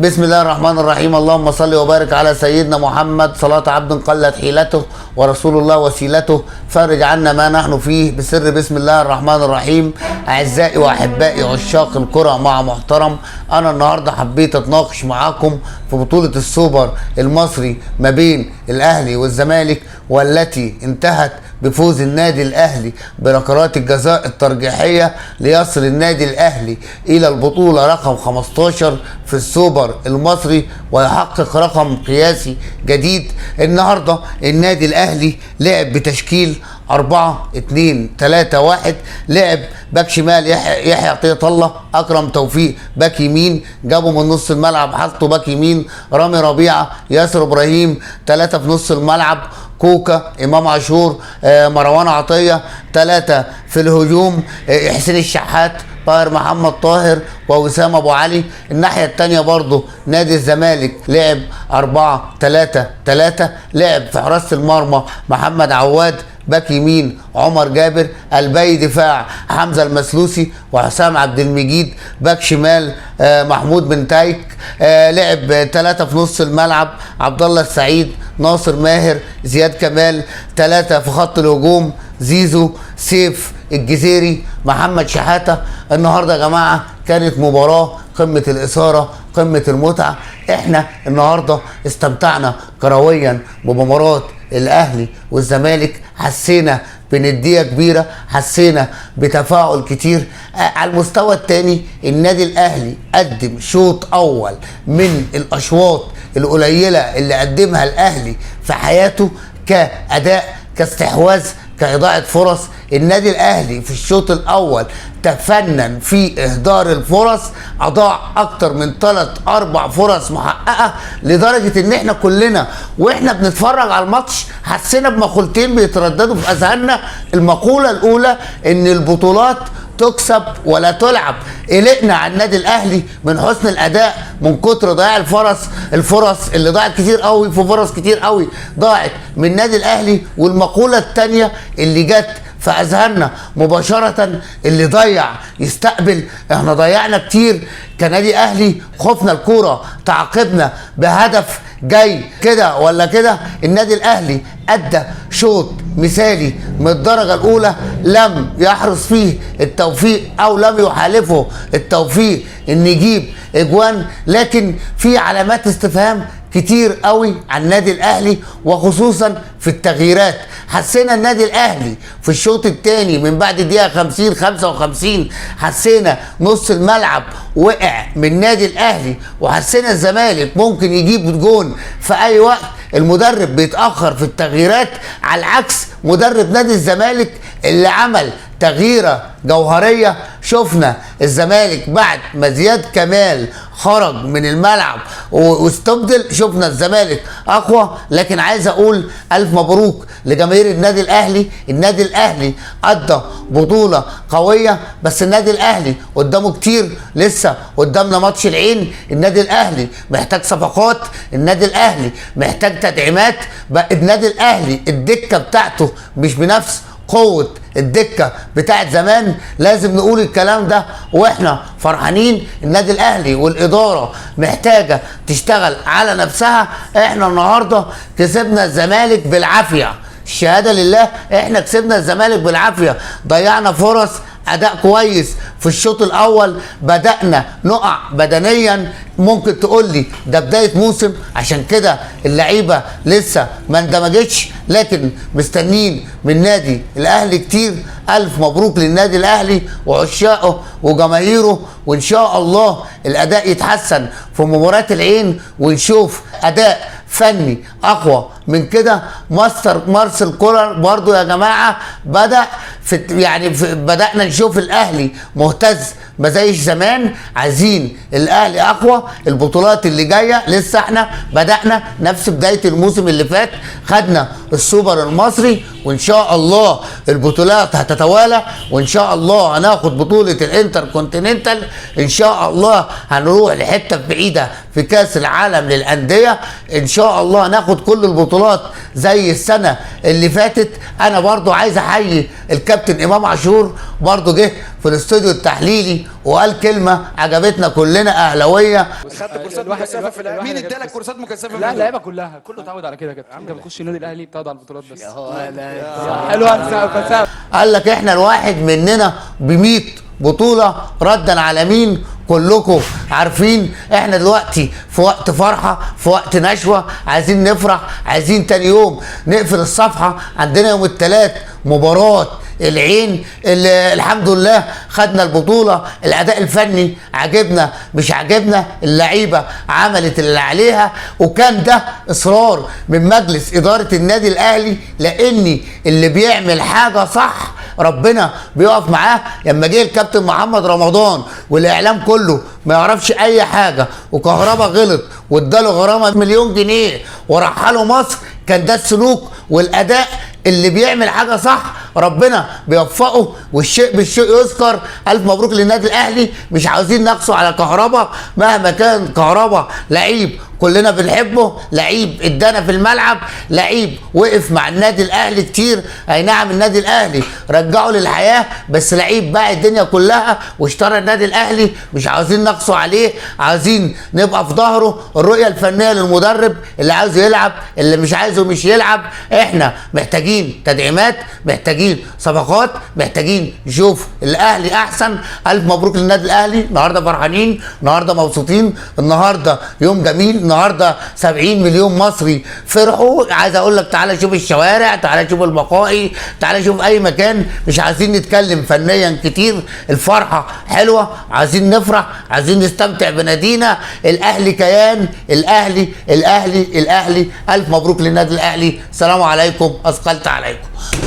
بسم الله الرحمن الرحيم. اللهم صل وبارك على سيدنا محمد صلاة عبد قلت حيلته ورسول الله وسيلته، فرج عنا ما نحن فيه بسر بسم الله الرحمن الرحيم. أعزائي وأحبائي عشاق الكرة مع محترم، أنا النهاردة حبيت أتناقش معاكم في بطولة السوبر المصري ما بين الأهلي والزمالك، والتي انتهت بفوز النادي الأهلي بركلات الجزاء الترجيحية ليصل النادي الأهلي إلى البطولة رقم 15 في السوبر المصري ويحقق رقم قياسي جديد. النهاردة النادي الأهلي لعب بتشكيل 4-2-3-1. لعب باك شمال يحيى عطية الله، أكرم توفيق باك يمين، جابوا من نص الملعب حطوا باك يمين رامي ربيعة، ياسر إبراهيم، 3 في نص الملعب كوكا، إمام عاشور، مروان عطية، 3 في الهجوم حسين الشحات، طاهر محمد طاهر، ووسام ابو علي. الناحيه الثانيه برضه نادي الزمالك لعب 4-3-3. لعب في حراسه المرمى محمد عواد، باك يمين عمر جابر، قلبي دفاع حمزه المسلوسي وحسام عبد المجيد، باك شمال محمود بن تايك. لعب 3 في نص الملعب عبد الله السعيد، ناصر ماهر، زياد كمال. 3 في خط الهجوم زيزو، سيف الجزيري، محمد شحاته. النهارده يا جماعه كانت مباراه قمه الاثاره، قمه المتعه. احنا النهارده استمتعنا كرويا بمباراه الاهلي والزمالك، حسينا بنديه كبيره، حسينا بتفاعل كتير. على المستوى الثاني النادي الاهلي قدم شوط اول من الاشواط القليله اللي قدمها الاهلي في حياته كاداء، كاستحواذ، كإضاعة فرص. النادي الأهلي في الشوط الأول تفنن في إهدار الفرص، أضاع أكتر من 3-4 فرص محققة، لدرجة إن إحنا كلنا وإحنا بنتفرج على الماتش حسينا بمقولتين بيترددوا في أذهاننا. المقولة الأولى إن البطولات تكسب ولا تلعب. قلقنا على النادي الاهلي من حسن الاداء، من كتر ضياع الفرص اللي ضاعت كتير قوي، في فرص كتير قوي ضاعت من النادي الاهلي. والمقوله الثانيه اللي جت في اذهاننا مباشره، اللي ضيع يستقبل. احنا ضيعنا كتير كنادي اهلي، خفنا الكوره تعاقبنا بهدف جاي كده ولا كده. النادي الاهلي ادى شوط مثالي من الدرجه الاولى، لم يحرص فيه التوفيق او لم يحالفه التوفيق ان يجيب اجوان، لكن في علامات استفهام كتير قوي عن النادي الاهلي، وخصوصا في التغييرات. حسينا النادي الاهلي في الشوط الثاني من بعد الدقيقه 50 55 حسينا نص الملعب وقع من النادي الاهلي، وحسينا الزمالك ممكن يجيب جون في اي وقت. المدرب بيتاخر في التغييرات، على عكس مدرب نادي الزمالك اللي عمل تغييره جوهريه. شفنا الزمالك بعد ما زياد كمال خرج من الملعب واستبدل، شفنا الزمالك اقوى. لكن عايز اقول الف مبروك لجماهير النادي الاهلي. النادي الاهلي ادى بطوله قويه، بس النادي الاهلي قدامه كتير، لسه قدامنا ماتش العين. النادي الاهلي محتاج صفقات، النادي الاهلي محتاج تدعيمات. النادي الاهلي الدكه بتاعته مش بنفس قوة الدكة بتاعت زمان، لازم نقول الكلام ده واحنا فرحانين. النادي الاهلي والادارة محتاجة تشتغل على نفسها. احنا النهاردة كسبنا الزمالك بالعافية، الشهادة لله، احنا كسبنا الزمالك بالعافية. ضيعنا فرص، اداء كويس في الشوط الاول، بدأنا نقع بدنيا. ممكن تقول لي ده بداية موسم عشان كده اللعيبة لسه ما اندمجتش، لكن مستنين من نادي الاهلي كتير. الف مبروك للنادي الاهلي وعشاقه وجماهيره، وان شاء الله الاداء يتحسن في مباراة العين ونشوف اداء فني اقوى من كده. مارسيل كولر برضو يا جماعه بدأ بدأنا نشوف الاهلي مهتز ما زيش زمان. عايزين الاهلي اقوى. البطولات اللي جايه لسه احنا بدأنا نفس بدايه الموسم اللي فات، خدنا السوبر المصري وان شاء الله البطولات هتتوالى، وان شاء الله هناخد بطوله الانتر كونتيننتال، ان شاء الله هنروح لحته بعيده في كاس العالم للانديه، ان شاء الله هناخد كل البطولات زي السنه اللي فاتت. انا برضو عايز احيي الكابتن امام عاشور، برضو جه في الاستوديو التحليلي وقال كلمه عجبتنا كلنا اهلاويه. خدت كورسات مكثفه في الاهلي؟ مين ادالك كورسات مكثفه؟ لا اللعيبه كلها، كله اتعود على كده. انت بتخش النادي الاهلي بتقعد على البطولات بس. حلوه. قال لك احنا الواحد مننا ب100 بطوله ردا على مين؟ كلكم عارفين احنا دلوقتي في وقت فرحه، في وقت نشوه، عايزين نفرح، عايزين تاني يوم نقفل الصفحه. عندنا يوم الثلاث مباراه العين، اللي الحمد لله خدنا البطوله. الاداء الفني عجبنا مش عجبنا، اللعيبه عملت اللي عليها، وكان ده اصرار من مجلس اداره النادي الاهلي، لان اللي بيعمل حاجه صح ربنا بيقف معاه. لما جه الكابتن محمد رمضان والاعلام كله ما يعرفش اي حاجه، وكهربا غلط واداله غرامه 1,000,000 جنيه ورحله مصر، كان ده السلوك والاداء. اللي بيعمل حاجه صح ربنا بيوفقه، والشيء بالشيء يذكر. الف مبروك للنادي الاهلي. مش عاوزين نقصوا على كهربا، مهما كان كهربا لعيب كلنا بنحبه، لعيب ادانا في الملعب، لعيب وقف مع النادي الاهلي كتير. اي نعم النادي الاهلي رجعه للحياه، بس لعيب باع الدنيا كلها واشترى النادي الاهلي. مش عاوزين نقصوا عليه، عاوزين نبقى في ظهره. الرؤيه الفنيه للمدرب، اللي عاوز يلعب، اللي مش عايزه مش يلعب. احنا محتاجين تدعيمات، محتاجين صفقات، محتاجين نشوف الاهلي احسن. الف مبروك للنادي الاهلي. النهارده فرحانين، النهارده مبسوطين، النهارده يوم جميل، النهارده 70 مليون مصري فرحوا. عايز اقول لك تعالى شوف الشوارع، تعالى شوف المقاهي، تعالى شوف اي مكان. مش عايزين نتكلم فنيا كتير، الفرحه حلوه، عايزين نفرح، عايزين نستمتع بنادينا. الاهلي كيان، الاهلي الاهلي الاهلي. الف مبروك للنادي الاهلي. السلام عليكم، اثقلت عليكم.